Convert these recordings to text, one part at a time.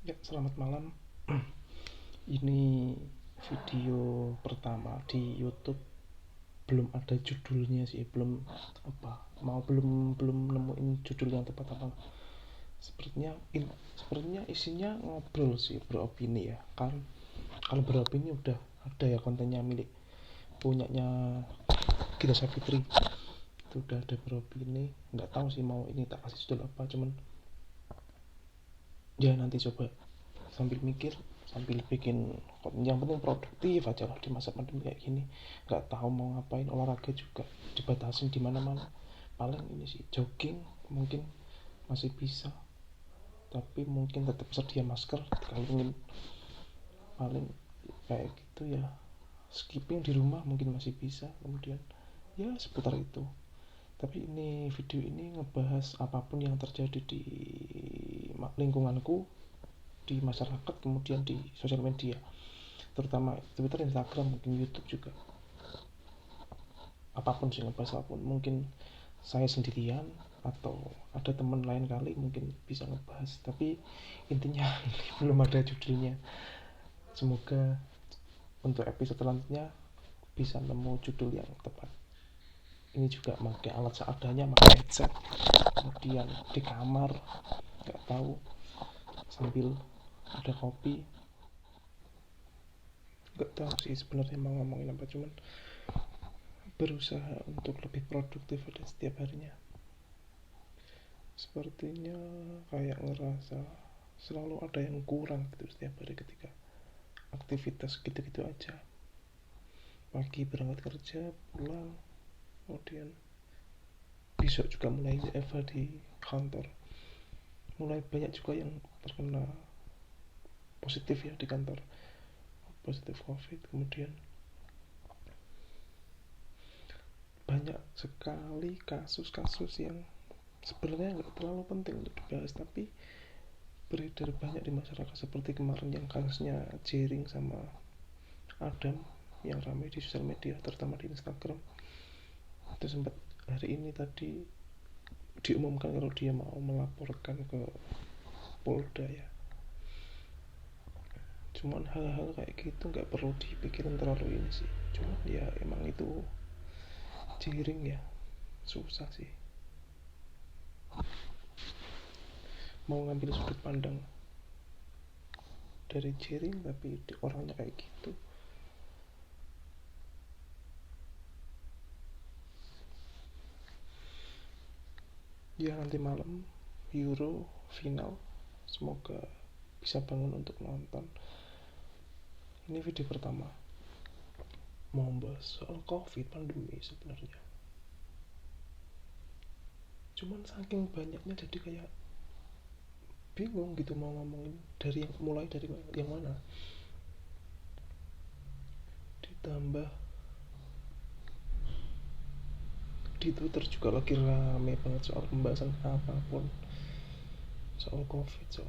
Ya, selamat malam. Ini video pertama di YouTube. Belum ada judulnya sih, belum nemuin judul yang tepat apa. Sepertinya isinya ngobrol sih, beropini ya. Kan kalau beropini udah ada ya kontennya milik punyanya Gita Savitri. Itu udah ada beropini. Nggak tahu sih mau ini tak kasih judul apa, cuman ya nanti coba sambil mikir, sambil bikin yang penting produktif aja lah di masa pandemi kayak gini. Nggak tahu mau ngapain, olahraga juga dibatasin di mana-mana. Paling ini sih jogging mungkin masih bisa, tapi mungkin tetap sedia masker kalau ingin. Paling kayak gitu ya, skipping di rumah mungkin masih bisa. Kemudian ya seputar itu. Tapi ini video ini ngebahas apapun yang terjadi di lingkunganku, di masyarakat, kemudian di sosial media, terutama Twitter, Instagram, mungkin YouTube juga. Apapun sih, ngebahas apapun. Mungkin saya sendirian atau ada teman lain kali mungkin bisa ngebahas, tapi intinya belum ada judulnya. Semoga untuk episode selanjutnya bisa nemu judul yang tepat. Ini juga pakai alat seadanya, pakai headset, kemudian di kamar, nggak tahu, sambil ada kopi. Nggak tahu sih sebenarnya mau ngomongin apa, cuman berusaha untuk lebih produktif pada setiap harinya. Sepertinya kayak ngerasa selalu ada yang kurang gitu setiap hari ketika aktivitas gitu-gitu aja. Pagi berangkat kerja, pulang, kemudian besok juga mulai WFH di kantor. Mulai banyak juga yang terkena positif ya di kantor, positif COVID. Kemudian banyak sekali kasus-kasus yang sebenarnya nggak terlalu penting untuk dibahas, tapi beredar banyak di masyarakat, seperti kemarin yang kasusnya Jering sama Adam yang ramai di sosial media, terutama di Instagram. Itu sempat hari ini tadi diumumkan kalau dia mau melaporkan ke Polda ya. Cuman hal-hal kayak gitu nggak perlu dipikirin terlalu ini sih. Cuman ya emang itu Jering ya, susah sih mau ngambil sudut pandang dari Jering, tapi orangnya kayak gitu. Ya nanti malam Euro final, semoga bisa bangun untuk nonton. Ini video pertama mau bahas soal COVID, pandemi sebenarnya. Cuman saking banyaknya jadi kayak bingung gitu mau ngomongin mulai dari yang mana. Ditambah di Twitter juga lagi rame banget soal pembahasan apapun soal COVID,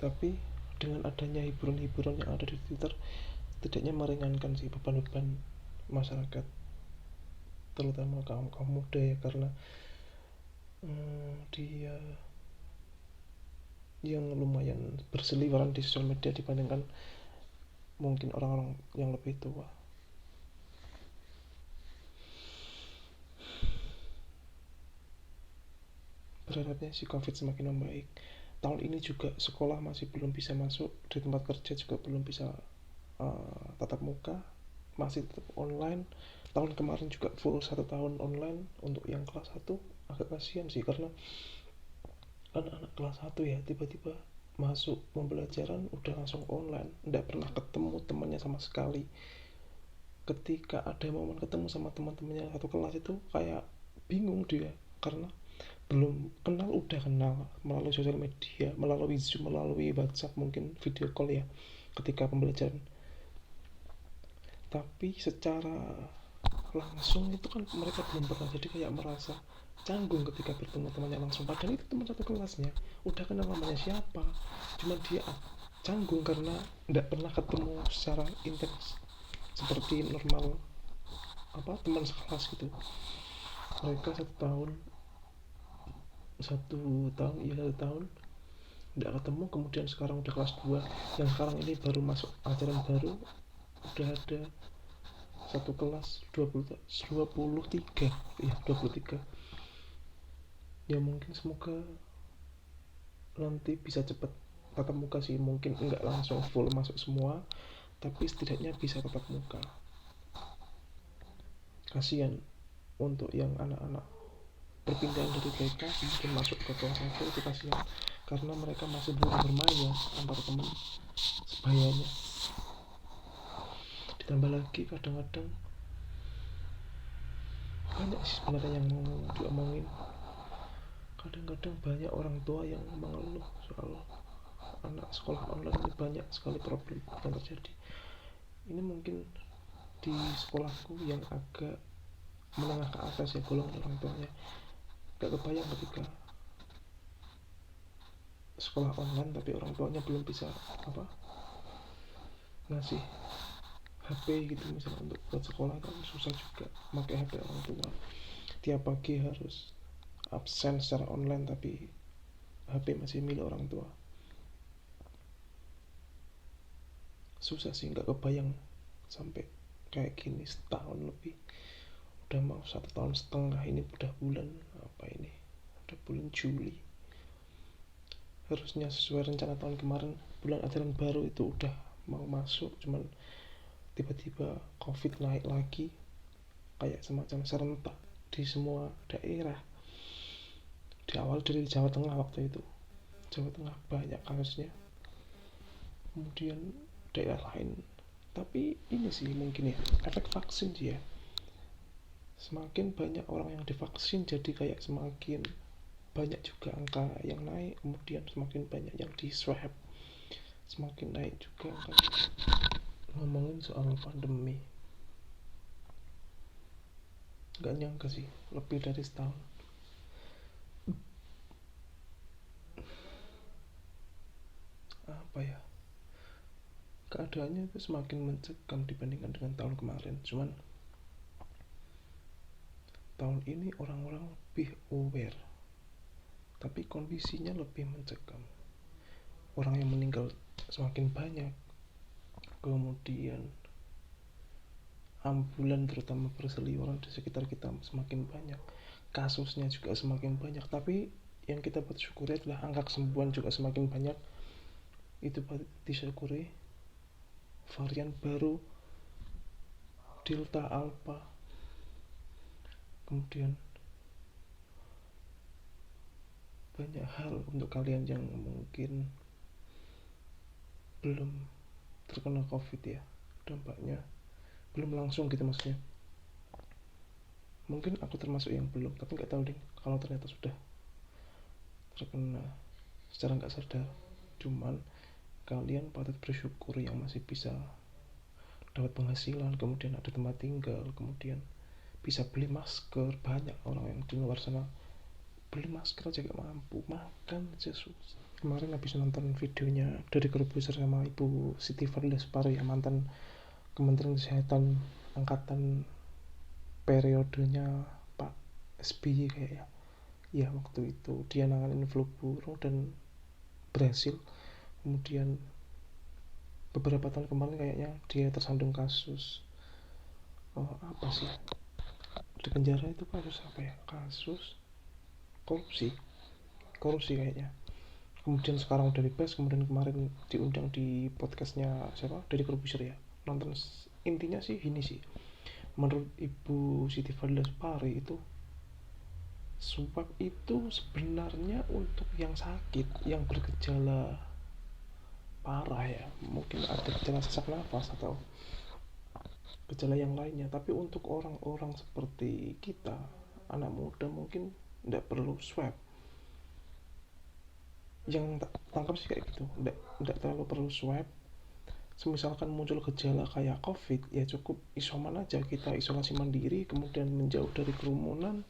tapi dengan adanya hiburan-hiburan yang ada di Twitter, setidaknya meringankan sih beban-beban masyarakat, terutama kaum muda ya, karena dia yang lumayan berseliweran di sosial media dibandingkan mungkin orang-orang yang lebih tua. Berharapnya si COVID semakin membaik. Tahun ini juga sekolah masih belum bisa masuk, di tempat kerja juga belum bisa tatap muka, masih tetap online. Tahun kemarin juga full 1 tahun online untuk yang kelas 1. Agak kasihan sih, karena anak-anak kelas 1 ya tiba-tiba masuk pembelajaran udah langsung online, nggak pernah ketemu temannya sama sekali. Ketika ada momen ketemu sama teman-temannya satu kelas itu kayak bingung dia, karena belum kenal udah kenal melalui sosial media, melalui Zoom, melalui WhatsApp, mungkin video call ya ketika pembelajaran. Tapi secara langsung itu kan mereka belum pernah, jadi kayak merasa canggung ketika bertemu temannya langsung, padahal itu teman satu kelasnya, udah kenal namanya siapa, cuma dia canggung karena tidak pernah ketemu secara intens seperti normal teman sekelas gitu. Mereka satu tahun ya 1 tahun nggak ketemu. Kemudian sekarang udah kelas 2, yang sekarang ini baru masuk ajaran baru, udah ada satu kelas 23 ya, 23. Ya mungkin semoga nanti bisa cepet tatap muka sih, mungkin nggak langsung full masuk semua, tapi setidaknya bisa tatap muka. Kasihan untuk yang anak-anak perpindahan dari TK kemudian masuk ke kelas 1 itu kasihan, karena mereka masih belum bermain ya antar teman sebayanya. Ditambah lagi kadang-kadang banyak sih sebenarnya yang mau diomongin. Kadang-kadang banyak orang tua yang mengeluh soal anak sekolah online ini, banyak sekali problem yang terjadi. Ini mungkin di sekolahku yang agak menengah ke atas ya golongan orang tuanya, gak kebayang ketika sekolah online tapi orang tuanya belum bisa ngasih HP gitu misalnya untuk buat sekolah, kan susah juga pakai HP orang tua. Tiap pagi harus absen secara online tapi HP masih milik orang tua. Susah sih, nggak kebayang sampai kayak gini setahun lebih. Udah mau 1,5 tahun, ini udah bulan apa ini? Udah bulan Juli. Harusnya sesuai rencana tahun kemarin bulan ajaran baru itu udah mau masuk, cuman tiba-tiba COVID naik lagi kayak semacam serentak di semua daerah. Di awal dari Jawa Tengah waktu itu. Jawa Tengah banyak kasusnya. Kemudian daerah lain. Tapi ini sih mungkin ya efek vaksin sih ya. Semakin banyak orang yang divaksin, jadi kayak semakin banyak juga angka yang naik. Kemudian semakin banyak yang di swab, semakin naik juga angka. Ngomongin soal pandemi, gak nyangka sih lebih dari setahun. Apa ya, keadaannya itu semakin mencekam dibandingkan dengan tahun kemarin. Cuman tahun ini orang-orang lebih aware, tapi kondisinya lebih mencekam. Orang yang meninggal semakin banyak, kemudian ambulan terutama berseliweran di sekitar kita semakin banyak, kasusnya juga semakin banyak. Tapi yang kita bersyukuri adalah angka kesembuhan juga semakin banyak. Itu disyukuri. Varian baru Delta, Alpha, kemudian banyak hal untuk kalian yang mungkin belum terkena COVID ya, dampaknya belum langsung gitu maksudnya. Mungkin aku termasuk yang belum, tapi nggak tahu deh kalau ternyata sudah terkena secara nggak sadar. Cuman kalian patut bersyukur yang masih bisa dapat penghasilan, kemudian ada tempat tinggal, kemudian bisa beli masker. Banyak orang yang di luar sana beli masker aja gak mampu, makan aja susah. Kemarin habis nonton videonya dari Corbuzier sama Ibu Siti Fadila Supari yang mantan Kementerian Kesehatan angkatan periodenya Pak SBY kayaknya ya. Waktu itu dia nanganin flu burung dan berhasil. Kemudian beberapa tahun kemarin kayaknya dia tersandung kasus apa sih di penjara itu, kasus apa ya, kasus korupsi kayaknya. Kemudian sekarang udah bebas, kemudian kemarin diundang di podcastnya siapa, dari Corbuzier ya, nonton. Intinya sih ini sih, menurut Ibu Siti Fadila Supari itu swab itu sebenarnya untuk yang sakit, yang bergejala parah ya, mungkin ada gejala sesak nafas atau gejala yang lainnya. Tapi untuk orang-orang seperti kita, anak muda, mungkin tidak perlu swab. Yang tangkap sih kayak gitu, tidak terlalu perlu swab. Misalkan muncul gejala kayak COVID, ya cukup isoman aja, kita isolasi mandiri, kemudian menjauh dari kerumunan.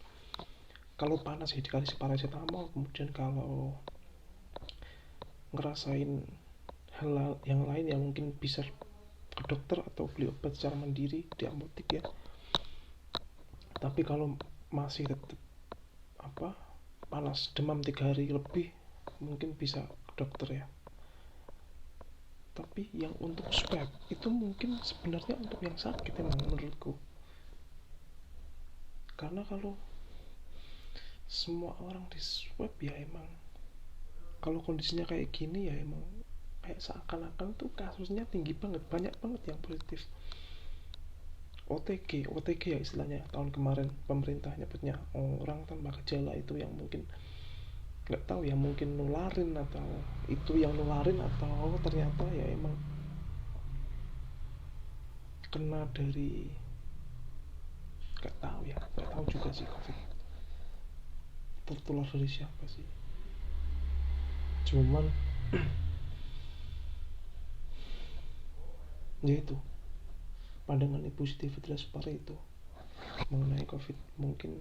Kalau panas ya dikasih paracetamol, kemudian kalau ngerasain hal yang lain ya mungkin bisa ke dokter atau beli obat secara mandiri di apotek ya. Tapi kalau masih tetap panas, demam 3 hari lebih, mungkin bisa dokter ya. Tapi yang untuk swab itu mungkin sebenarnya untuk yang sakit emang menurutku. Karena kalau semua orang di swab ya emang, kalau kondisinya kayak gini ya emang kayak seakan-akan tuh kasusnya tinggi banget, banyak banget yang positif. OTG ya istilahnya, tahun kemarin pemerintah nyebutnya orang tanpa gejala, itu yang mungkin nggak tahu ya, mungkin nularin atau itu yang nularin atau ternyata ya emang kena dari, nggak tahu ya, nggak tahu juga sih COVID tertular dari siapa sih. Cuman ya itu pandangan Ibu Siti Fadila Supari itu mengenai COVID, mungkin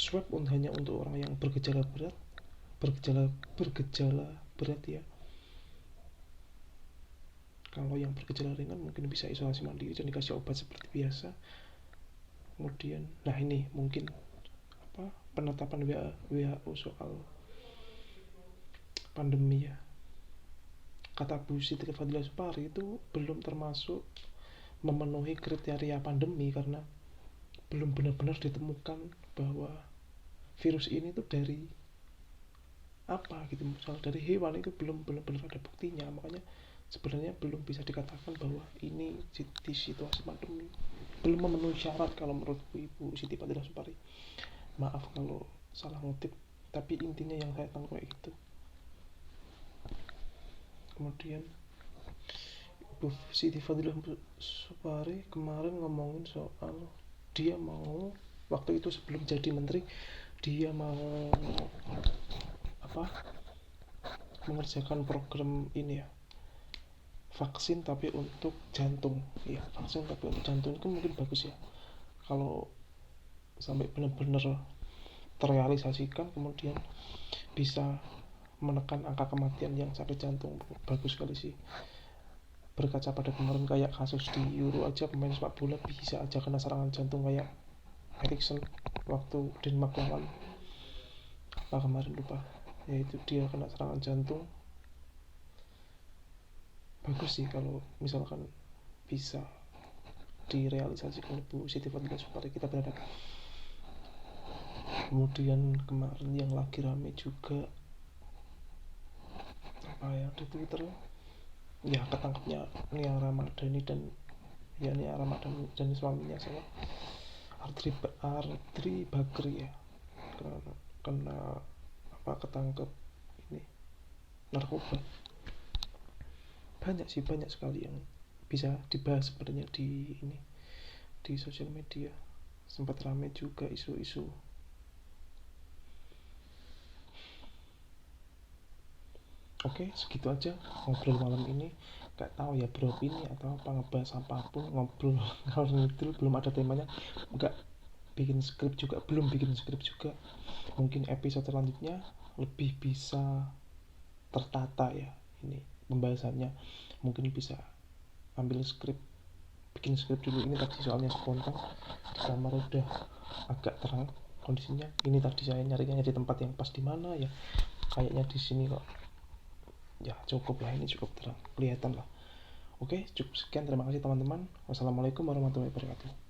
swab hanya untuk orang yang bergejala berat ya. Kalau yang bergejala ringan mungkin bisa isolasi mandiri dan dikasih obat seperti biasa. Kemudian nah ini mungkin penetapan WHO soal pandemi ya. Kata Bu Siti Fadila Supari itu belum termasuk memenuhi kriteria pandemi karena belum benar-benar ditemukan bahwa virus ini tuh dari apa gitu, misal dari hewan, itu belum benar-benar ada buktinya. Makanya sebenarnya belum bisa dikatakan bahwa ini di situasi pandemi belum memenuhi syarat kalau menurut Ibu Siti Fadila Supari. Maaf kalau salah ngutip, tapi intinya yang saya tahu kayak gitu. Kemudian Ibu Siti Fadila Supari kemarin ngomongin soal dia mau, waktu itu sebelum jadi menteri, dia mau mengerjakan program ini ya, vaksin tapi untuk jantung ya. Vaksin tapi untuk jantung itu mungkin bagus ya kalau sampai benar-benar terrealisasikan, kemudian bisa menekan angka kematian yang sakit jantung. Bagus sekali sih. Berkaca pada kemarin kayak kasus di Euro aja, pemain sepak bola bisa aja kena serangan jantung kayak Eriksen waktu Denmark lawan apa kemarin lupa, yaitu dia kena serangan jantung. Bagus sih kalau misalkan bisa direalisasikan Bu Siti Fadila Supari, kita berharap. Kemudian kemarin yang lagi rame juga apa ya di Twitter ya, ketangkapnya Nia Ramadhani dan suaminya sama Artri Bakri ya, kena ketangkep ini narkoba. Banyak sekali yang bisa dibahas sebenarnya di sosial media. Sempat rame juga isu-isu. Oke, segitu aja ngobrol malam ini. Gak tahu ya beropini atau apa, ngebahas apapun, ngobrol kalau ngidul, belum ada temanya. Belum bikin skrip juga. Mungkin episode selanjutnya lebih bisa tertata ya ini pembahasannya. Mungkin bisa ambil bikin skrip dulu. Ini tadi soalnya spontan, di kamar udah agak terang kondisinya. Ini tadi saya nyarinya di tempat yang pas, di mana ya, kayaknya di sini kok. Ya cukup lah, ini cukup terang, kelihatan lah. Oke, cukup sekian, terima kasih teman-teman. Wassalamualaikum warahmatullahi wabarakatuh.